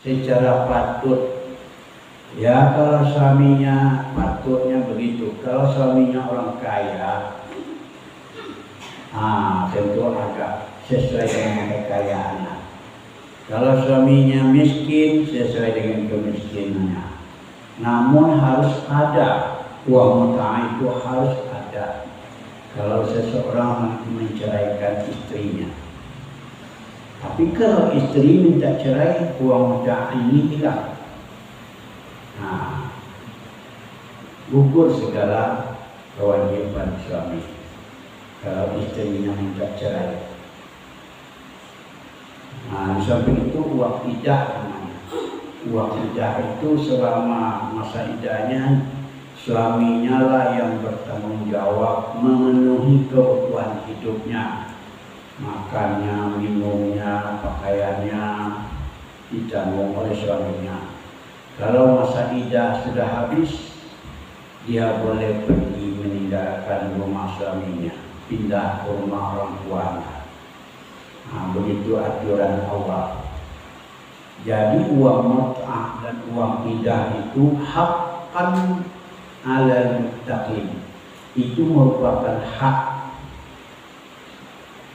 secara patut. Ya kalau suaminya patutnya begitu. Kalau suaminya orang kaya, tentu agak sesuai dengan kekayaannya. Kalau suaminya miskin, sesuai dengan kemiskinannya. Namun harus ada uang mut'ah, itu harus ada kalau seseorang menceraikan istrinya. Tapi kalau istri minta cerai, uang mut'ah ini hilang. Gugur segala kewajiban suami kalau istrinya minta cerai. Di samping itu uang idah namanya. Uang idah itu selama masa idahnya suaminya lah yang bertanggung jawab memenuhi kebutuhan hidupnya, makannya, minumnya, pakaiannya ditanggung oleh suaminya. Kalau masa idah sudah habis, dia boleh pergi meninggalkan rumah suaminya, pindah ke rumah orang tuanya. Begitu aturan Allah. Jadi uang mut'ah dan uang idah itu haqqan 'alal muttaqin. Itu merupakan hak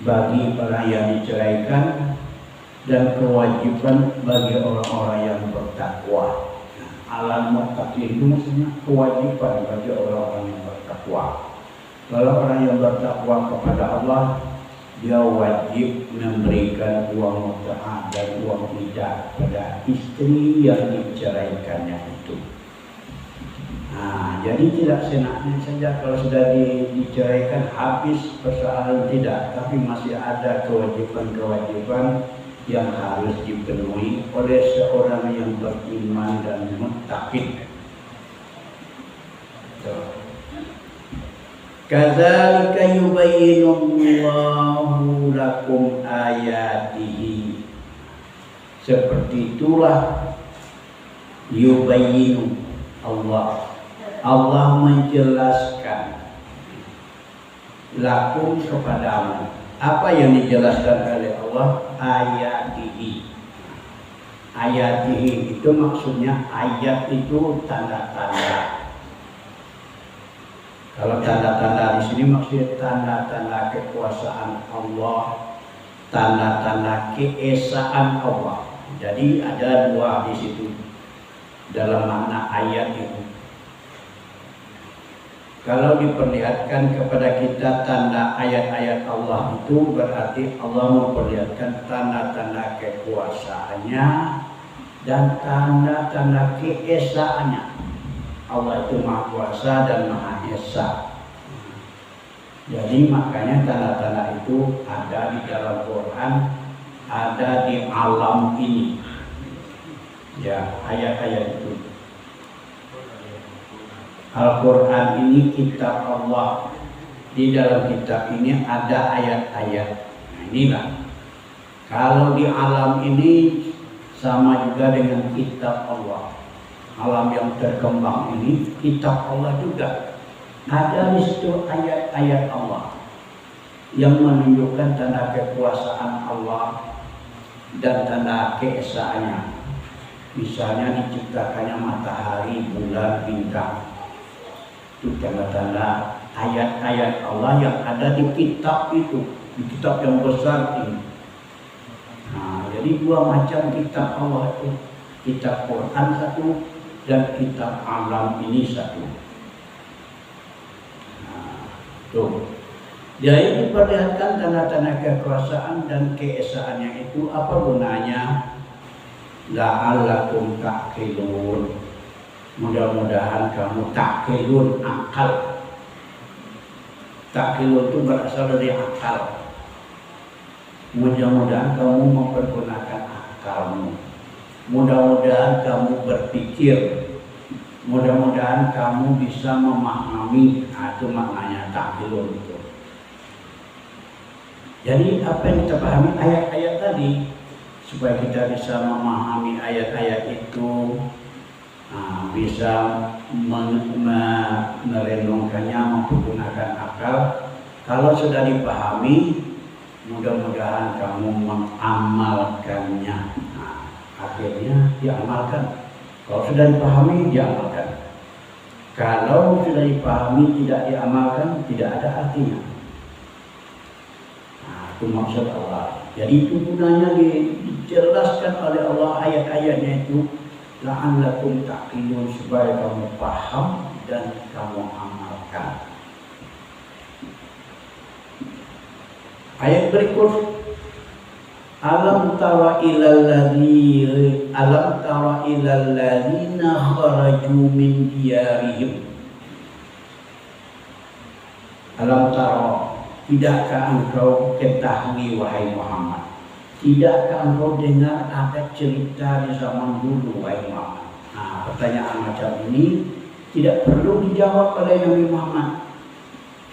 bagi orang yang diceraikan dan kewajiban bagi orang-orang yang bertakwa. Alal muttaqin itu maksudnya kewajiban bagi orang-orang yang bertakwa. Kalau orang yang bertakwa kepada Allah, dia wajib memberikan uang mut'ah dan uang idah pada istri yang diceraikannya itu. Jadi tidak senaknya saja kalau sudah diceraikan habis persoalan, tidak, tapi masih ada kewajiban-kewajiban yang harus dipenuhi oleh seorang yang beriman dan muttaqin. Kadzalika yubayyinullahu lakum ayatihi. Seperti itulah yubayyinu Allah menjelaskan lakum kepadamu. Apa yang dijelaskan oleh Allah? Ayatihi. Ayatihi itu maksudnya ayat itu tanda-tanda. Kalau tanda-tanda di sini maksudnya tanda-tanda kekuasaan Allah, tanda-tanda keesaan Allah. Jadi ada dua di situ dalam makna ayat itu. Kalau diperlihatkan kepada kita tanda ayat-ayat Allah itu berarti Allah memperlihatkan tanda-tanda kekuasaannya dan tanda-tanda keesaannya. Allah itu Maha Kuasa dan Maha Esa. Jadi makanya tanda-tanda itu ada di dalam Quran, ada di alam ini. Ya, ayat-ayat itu. Al-Quran ini kitab Allah. Di dalam kitab ini ada ayat-ayat. Nah, inilah. Kalau di alam ini sama juga dengan kitab Allah. Alam yang terkembang ini kitab Allah juga. Ada di situ ayat-ayat Allah yang menunjukkan tanda kekuasaan Allah dan tanda keesaannya. Misalnya diciptakannya matahari, bulan, bintang. Itu tanda-tanda ayat-ayat Allah yang ada di kitab itu, di kitab yang besar ini. Jadi dua macam kitab Allah itu, kitab Quran satu dan kitab alam ini satu. Tuh. Jadi diperlihatkan tanda-tanda kekuasaan dan keesaannya itu. Apa gunanya? La'allakum ta'qilun. Mudah-mudahan kamu ta'qilun, akal. Ta'qilun itu berasal dari akal. Mudah-mudahan kamu mempergunakan akalmu. Mudah-mudahan kamu berpikir. Mudah-mudahan kamu bisa memahami. Itu maknanya ta'qilun itu. Jadi apa yang kita pahami ayat-ayat tadi, supaya kita bisa memahami ayat-ayat itu, bisa merenungkannya, menggunakan akal. Kalau sudah dipahami, mudah-mudahan kamu mengamalkannya. akhirnya diamalkan. Kalau sudah dipahami, diamalkan. Kalau sudah dipahami, tidak diamalkan, tidak ada artinya. Nah, itu maksud Allah. Jadi itu gunanya dijelaskan oleh Allah ayat-ayatnya itu, la'allakum taqilun, supaya kamu paham dan kamu amalkan. Ayat berikut, alam tara ilal ladzina kharaju min diyarihim. Alam tara, tidakkah engkau ketahui wahai Muhammad? Tidakkah engkau dengar ada cerita di zaman dulu wahai Muhammad? Nah, pertanyaan macam ini tidak perlu dijawab oleh Nabi Muhammad.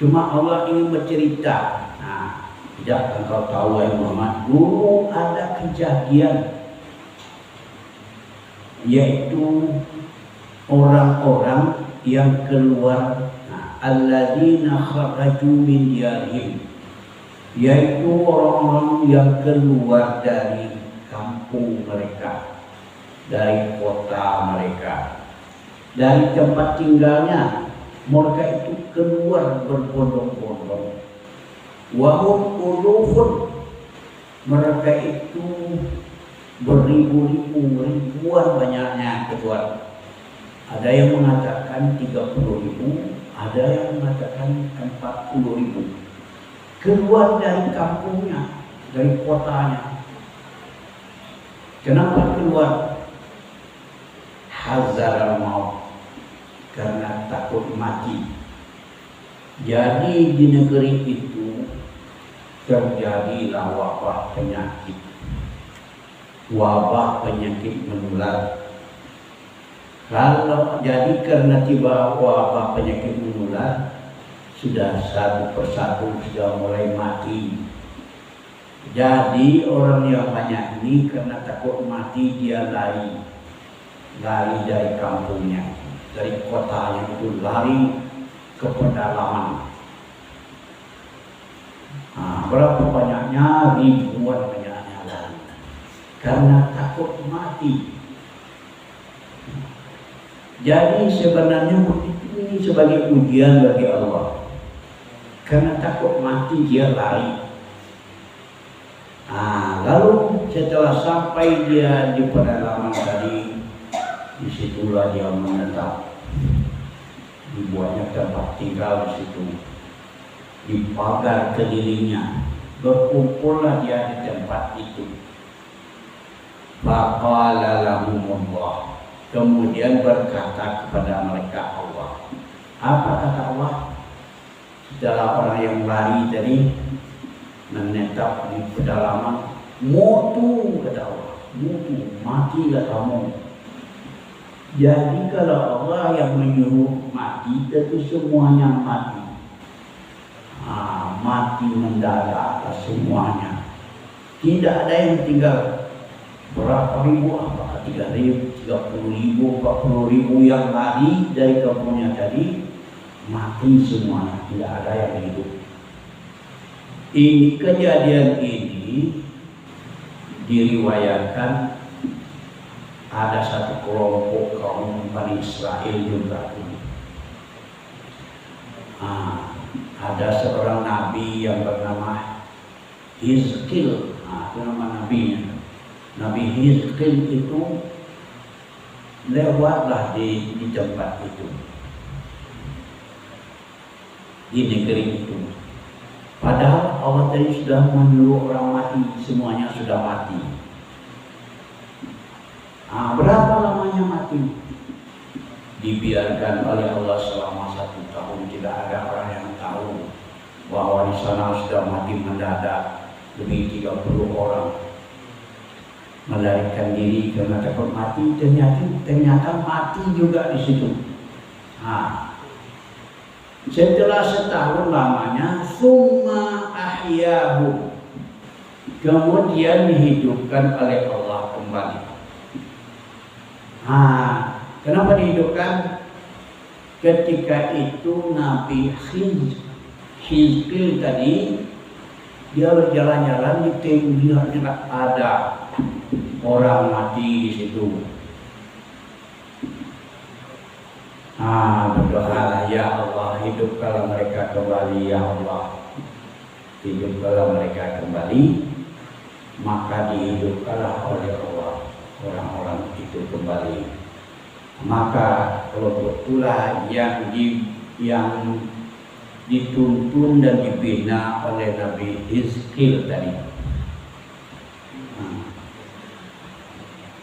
Cuma Allah ingin bercerita. Tidak engkau tahu wahai Muhammad, dulu ada kejadian, yaitu orang-orang yang keluar, alladzina kharaju min diyarihim, yaitu orang-orang yang keluar dari kampung mereka, dari kota mereka, dari tempat tinggalnya. Mereka itu keluar berbondong-bondong. Wahum ulufun, mereka itu beribu-ribu, ribuan banyaknya keluar. Ada yang mengatakan 30.000, ada yang mengatakan 40.000. Keluar dari kampungnya, dari kotanya. Kenapa keluar? Hazar maut, karena takut mati. Jadi di negeri itu terjadilah wabah penyakit menular. Kalau jadi karena tiba wabah penyakit menular, sudah satu persatu sudah mulai mati. Jadi orang yang banyak ini karena takut mati, dia lari dari kampungnya, dari kotanya itu lari ke pedalaman. Berapa banyaknya? Ribuan banyaknya lari karena takut mati. Jadi sebenarnya ini sebagai ujian bagi Allah. Karena takut mati dia lari. Lalu setelah sampai dia di pedalaman tadi, disitulah dia menetap. Dibuatnya tempat tinggal di situ. Dipagar kelilingnya, berkumpullah dia di tempat itu. Faqala lahumullah, kemudian berkata kepada mereka Allah. Apa kata Allah? Setelah orang yang lari tadi menetap di pedalaman, mutu, kata Allah, mutu, matilah kamu. Jadi kalau Allah yang menyuruh mati, tentu semuanya mati. Mati mendadak semuanya. Tidak ada yang tinggal. Berapa ribu? Apakah 3.000, 30.000, 40.000 yang lari dari kampungnya tadi, mati semuanya. Tidak ada yang hidup. Ini kejadian ini diriwayatkan ada satu kelompok kaum Bani Israel juga. Ada seorang nabi yang bernama Hizqil. Itu nama nabinya. Nabi Hizqil itu lewatlah di tempat itu, di negeri itu. Padahal Allah tadi sudah menyuruh orang mati, semuanya sudah mati. Berapa lamanya mati? Dibiarkan oleh Allah selama 1 tahun. Tidak ada orang yang tahu bahwa di sana sudah mati mendadak lebih 30 orang melarikan diri karena takut mati. Ternyata mati juga di situ. Setelah setahun lamanya, summa ahyahu, kemudian dihidupkan oleh Allah kembali. Kenapa dihidupkan? Ketika itu Nabi Hizqil tadi dia berjalan-jalan di lihat ada orang mati di situ. Berdoalah, ya Allah, hidupkanlah mereka kembali, ya Allah, hidupkanlah mereka kembali. Maka dihidupkanlah oleh Allah orang-orang itu kembali. Maka kelompok itulah yang dituntun dan dibina oleh Nabi Hizqil tadi.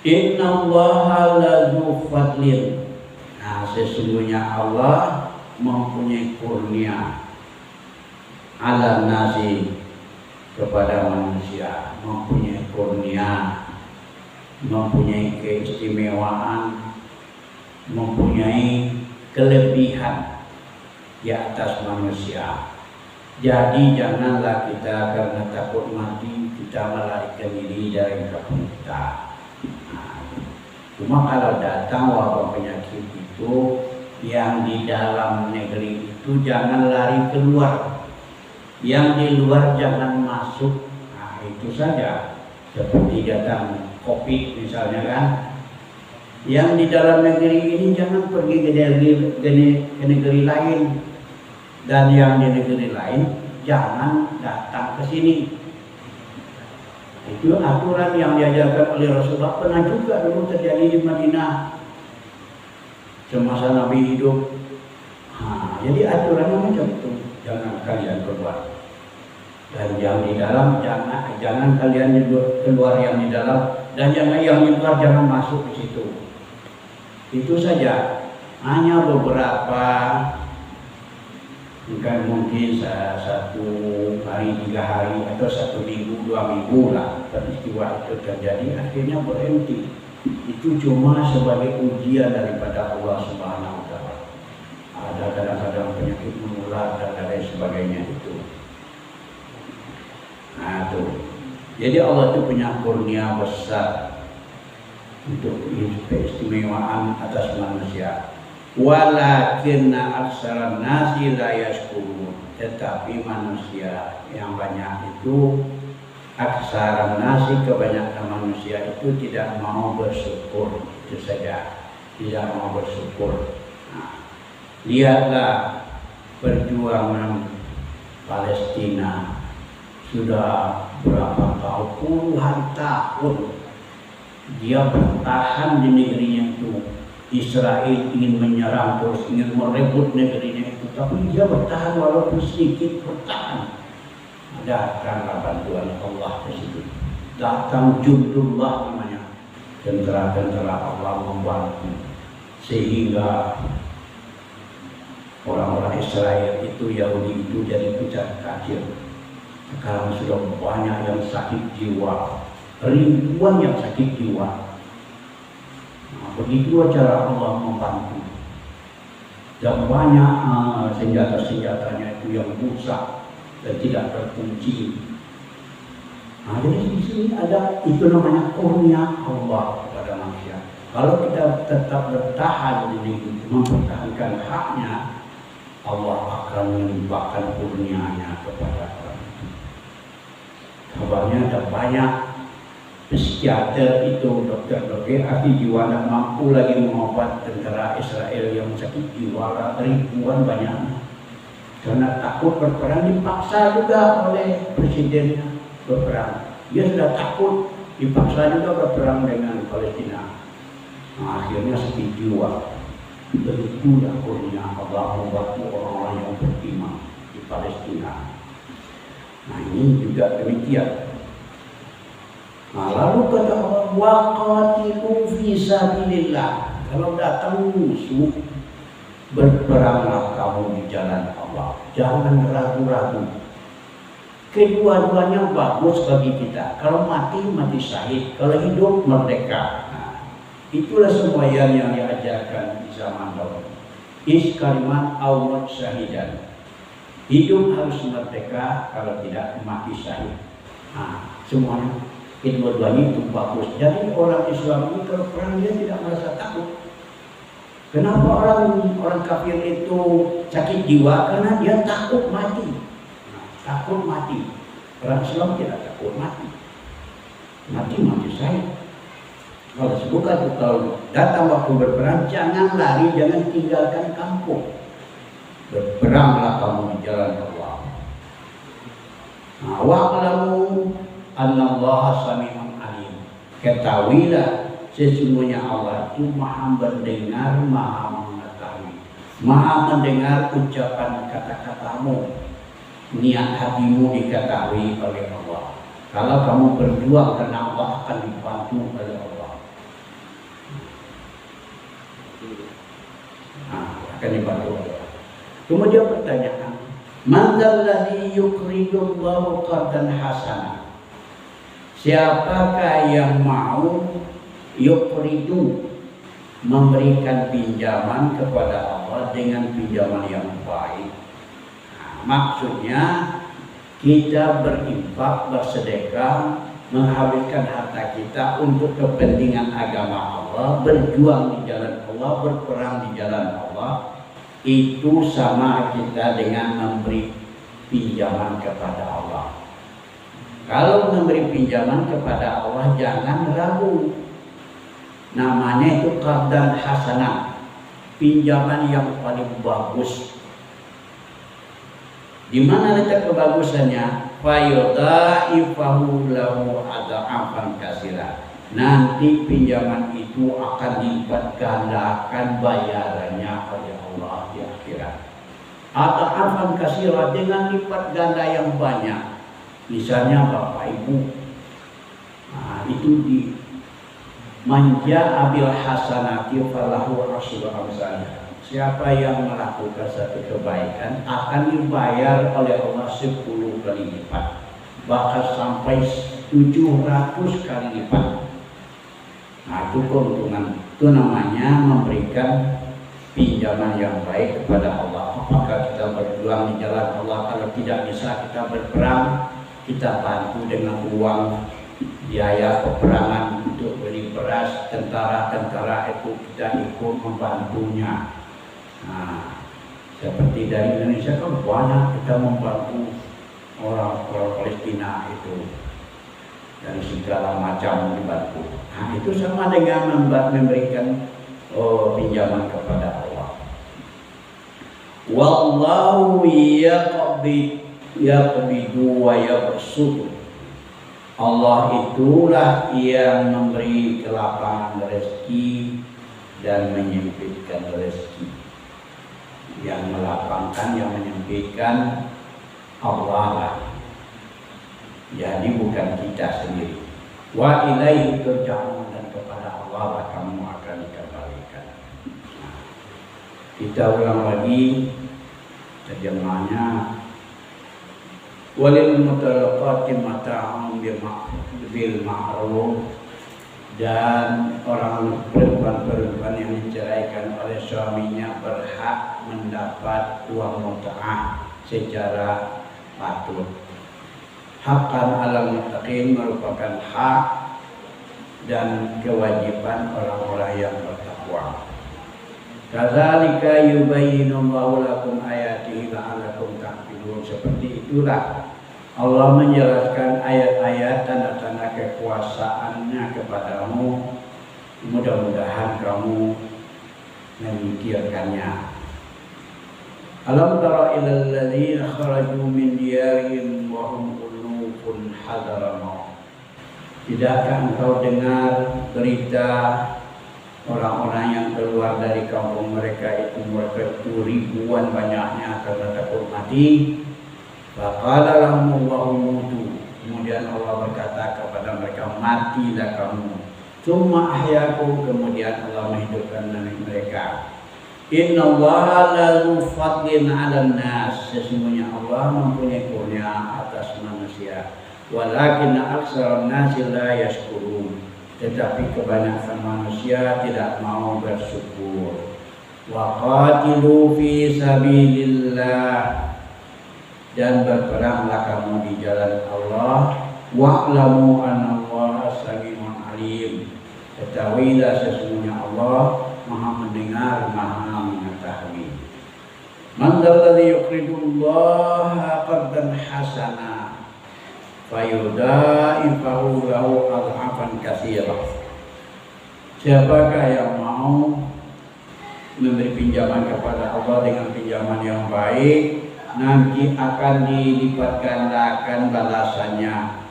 Inna Allaha lazu fadlin. Sesungguhnya Allah mempunyai kurnia ala nasi, kepada manusia, mempunyai kurnia, mempunyai keistimewaan, mempunyai kelebihan di atas manusia. Jadi janganlah kita karena takut mati kita melarikan diri dari kampung kita. Cuma kalau datang wabah penyakit itu yang di dalam negeri itu jangan lari keluar, yang di luar jangan masuk. Itu saja. Seperti datang COVID misalnya kan, yang di dalam negeri ini jangan pergi ke negeri lain, dan yang di negeri lain jangan datang ke sini. Itu aturan yang diajarkan oleh Rasulullah, pernah juga dulu terjadi di Madinah semasa Nabi hidup. Jadi aturannya macam itu, jangan kalian keluar, dan yang di dalam jangan kalian keluar yang di dalam, dan yang di luar jangan masuk di situ. Itu saja, hanya beberapa, mungkin 1 hari, 3 hari, atau 1 minggu, 2 minggu lah peristiwa itu terjadi, akhirnya berhenti. Itu cuma sebagai ujian daripada Allah Subhanahu wa Ta'ala. Ada kadang-kadang penyakit menular dan lain sebagainya itu. Jadi Allah itu punya kurnia besar untuk keistimewaan atas manusia. Walakinna aksaran nasi la yashkurun. Tetapi manusia yang banyak itu, aksaran nasi, kebanyakan manusia itu tidak mau bersyukur. Itu saja, tidak mau bersyukur. Lihatlah perjuangan Palestina sudah berapa tahun, puluhan tahun dia bertahan di negerinya itu. Israel ingin menyerang terus, ingin merebut negerinya itu, tapi dia bertahan walaupun sedikit, bertahan. Datanglah bantuan Allah ke situ. Datang jundullah namanya, tentara-tentara Allah membantu, sehingga orang-orang Israel itu, Yahudi itu jadi pucat kacir. Sekarang sudah banyak yang sakit jiwa, ribuan yang sakit jiwa. Begitu cara Allah membantu, dan banyak senjata-senjatanya itu yang rusak dan tidak terkunci. Jadi di sini ada, itu namanya kurnia Allah kepada manusia. Kalau kita tetap bertahan di mempertahankan haknya, Allah akan melimpahkan kurnianya kepada orang itu. Kabarnya ada banyak psikiater itu, dokter-dokter ahli jiwa tidak mampu lagi mengobat tentara Israel yang sakit jiwa, ribuan banyaknya, karena takut berperang. Dipaksa juga oleh presidennya berperang, dia sudah takut, dipaksa juga berperang dengan Palestina. Akhirnya sakit jiwa. Begitulah kurnia Allah membantu orang-orang yang beriman di Palestina. Ini juga demikian. Lalu kata Allah, waqatilu fi sabilillah. Kalau datang musuh, berperanglah kamu di jalan Allah. Jangan ragu-ragu. Kedua-duanya bagus bagi kita. Kalau mati, mati syahid. Kalau hidup, merdeka. Itulah semua yang diajarkan di zaman dahulu. Kalimat awat syahidan. Hidup harus merdeka, kalau tidak mati syahid. Semuanya. Kedua-duanya itu bagus. Jadi orang Islam ini kalau perang dia tidak merasa takut. Kenapa orang kafir itu sakit jiwa? Karena dia takut mati. Takut mati. Orang Islam tidak takut mati. mati saya. Kalau bukan, kalau datang waktu berperang, jangan lari, jangan tinggalkan kampung. Berperanglah kamu di jalan Allah. Wa'lamu annallaha sami'un alim. Ketahuilah sesungguhnya Allah itu Maha mendengar, Maha mengetahui. Maha mendengar ucapan kata-katamu, niat hatimu diketahui oleh Allah. Kalau kamu berjuang karena Allah, akan dibantu oleh Allah. Akan dibantu oleh Allah. Kemudian pertanyaan, man dzalladzi yuqridullahu qardan hasanah? Siapakah yang mau yuqridu, memberikan pinjaman kepada Allah dengan pinjaman yang baik? Maksudnya kita berinfak, bersedekah, menghabiskan harta kita untuk kepentingan agama Allah, berjuang di jalan Allah, berperang di jalan Allah. Itu sama kita dengan memberi pinjaman kepada Allah. Kalau memberi pinjaman kepada Allah, jangan ragu. Namanya itu qardan hasanah, pinjaman yang paling bagus. Di mana letak kebagusannya? Fayudha'ifahu lahu adha'afan katsira. Nanti pinjaman itu akan dilipat gandakan bayarannya oleh Allah di akhirat. Adha'afan katsira, dengan lipat ganda yang banyak. Misalnya Bapak Ibu, itu di manja abil hasanati falahu asyru amsalha. Siapa yang melakukan satu kebaikan akan dibayar oleh Allah 10 kali lipat, bahkan sampai 700 kali lipat. Itu keuntungan. Itu namanya memberikan pinjaman yang baik kepada Allah. Apakah kita berjuang di jalan Allah? Kalau tidak bisa kita berperang, kita bantu dengan uang biaya peperangan untuk beli beras. Tentara-tentara itu kita ikut membantunya. Seperti dari Indonesia kan banyak kita membantu orang-orang Palestina itu dari segala macam dibantu. Itu sama dengan memberikan pinjaman kepada Allah. Wallahu yaqbidu wa yabsutu. Allah itulah yang memberi kelapangan rezeki dan menyempitkan rezeki. Yang melapangkan, yang menyempitkan Allah lah. Jadi bukan kita sendiri. Wa ilaihi turja'un, dan kepada Allah lah kamu akan dikembalikan. Kita ulang lagi terjemahannya. Walil mutallaqati mata'un bil ma'ruf, dan orang perempuan-perempuan yang diceraikan oleh suaminya berhak mendapat uang mut'ah secara patut. Haqqan 'alal muttaqin, merupakan hak dan kewajiban orang-orang yang bertakwa. Kadzalika yubayyinullahu lakum ayatihi la'allakum ta'qilun. Seperti itulah Allah menjelaskan ayat-ayat tanda-tanda kekuasaannya kepadamu, mudah-mudahan kamu memikirkannya. Alam tara ilal ladzina kharaju min diyarihim wa hum ulufun hadara maut. Tidakkah engkau dengar berita orang-orang yang keluar dari kampung mereka itu ribuan banyaknya karena takut mati? Faqala lahumullahu mutu. Kemudian Allah berkata kepada mereka, matilah kamu. Tsumma ahyakum, kemudian Allah menghidupkan mereka. Innallaha la fadlin 'alan nas. Sesungguhnya Allah mempunyai kurnia atas manusia. Walakin aktsarun nasi la yashkurun. Tetapi kebanyakan manusia tidak mau bersyukur. Wa qatilu fi sabilillah, dan berperanglah kamu di jalan Allah. Wa'lamu annallaha sami'un alim. Ketahuilah sesungguhnya Allah Maha mendengar, Maha mengetahui. Man dzalladzi yuqridullaha qardan hasana. fayudaifahu lahu adhafan katsira. Siapakah yang mau memberi pinjaman kepada Allah dengan pinjaman yang baik, nanti akan dilipat gandakan balasannya,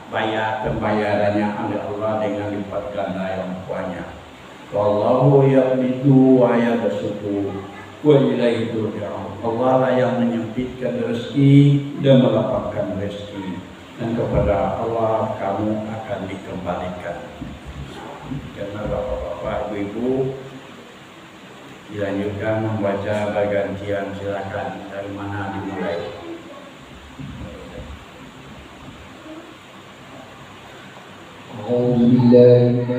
pembayarannya oleh Allah dengan lipat ganda yang banyak. Wallahu yaqbidu wa yabsutu wa ilaihi turja'un. Allah lah yang menyempitkan rezeki dan melapangkan rezeki, dan kepada Allah kamu akan dikembalikan. Karena bapak-bapak, ibu-ibu, dilanjutkan membaca bergantian, silakan dari mana dimulai. Alhamdulillah.